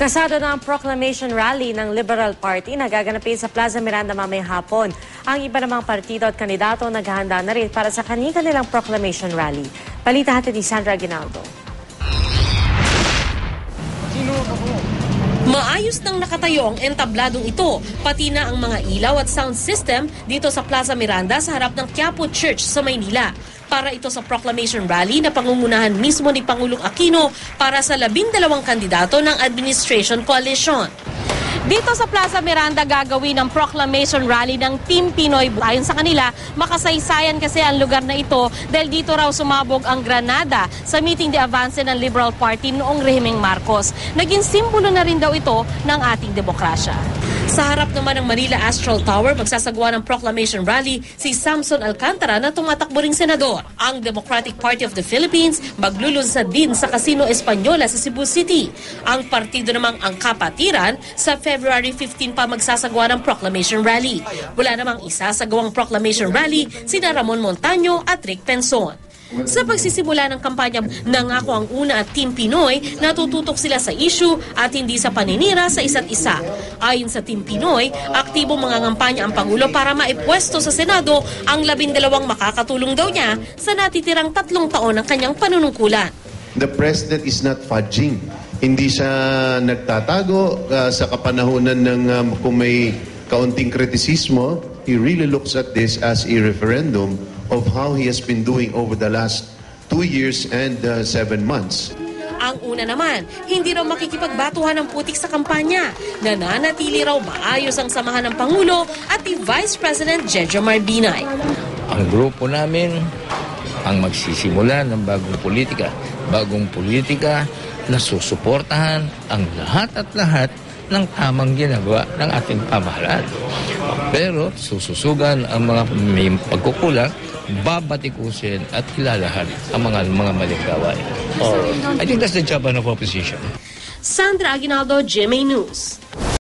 Kasado na ang proclamation rally ng Liberal Party na gaganapin sa Plaza Miranda mamayang hapon. Ang iba namang partido at kandidato naghahanda na rin para sa kanilang proclamation rally. Balita hatid ni Sandra Aguinaldo. Maayos nang nakatayo ang entabladong ito, pati na ang mga ilaw at sound system dito sa Plaza Miranda sa harap ng Quiapo Church sa Maynila. Para ito sa proclamation rally na pangungunahan mismo ni Pangulong Aquino para sa 12 kandidato ng Administration Coalition. Dito sa Plaza Miranda gagawin ang proclamation rally ng Team Pinoy. Ayon sa kanila, makasaysayan kasi ang lugar na ito dahil dito raw sumabog ang granada sa meeting de avance ng Liberal Party noong rehimeng Marcos. Naging simbolo na rin daw ito ng ating demokrasya. Sa harap naman ng Manila Astral Tower, magsasagawa ng proclamation rally si Samson Alcantara na tumatakbo ring senador. Ang Democratic Party of the Philippines maglulunsad din sa Casino Española sa Cebu City. Ang partido namang ang Kapatiran sa February 15 pa magsasagawa ng proclamation rally. Wala namang isasagawang proclamation rally sina Ramon Montaño at Rick Penson. Sa pagsisimula ng kampanya, nangako ang una at Team Pinoy na tututok sila sa issue at hindi sa paninira sa isa't isa. Ayon sa Team Pinoy, aktibo mangangampanya ang Pangulo para maipwesto sa Senado ang 12 makakatulong daw niya sa natitirang 3 taon ng kanyang panunungkulan. The President is not fudging. Hindi siya nagtatago sa kapanahunan ng kung may kaunting kritisismo. He really looks at this as a referendum of how he has been doing over the last 2 years and 7 months. Ang una naman, hindi raw makikipagbatuhan ng putik sa kampanya. Nananatili raw maayos ang samahan ng Pangulo at ni Vice President Jejo Marbinay. Ang grupo namin ang magsisimula ng bagong politika na susuportahan ang lahat at lahat ng tamang ginagawa ng ating pamahalaan. Pero sususugan ang mga may pagkukulang, babatikusin at kilalahan ang mga maling gawain. I think that's the job of opposition. Sandra Aguinaldo, GMA News.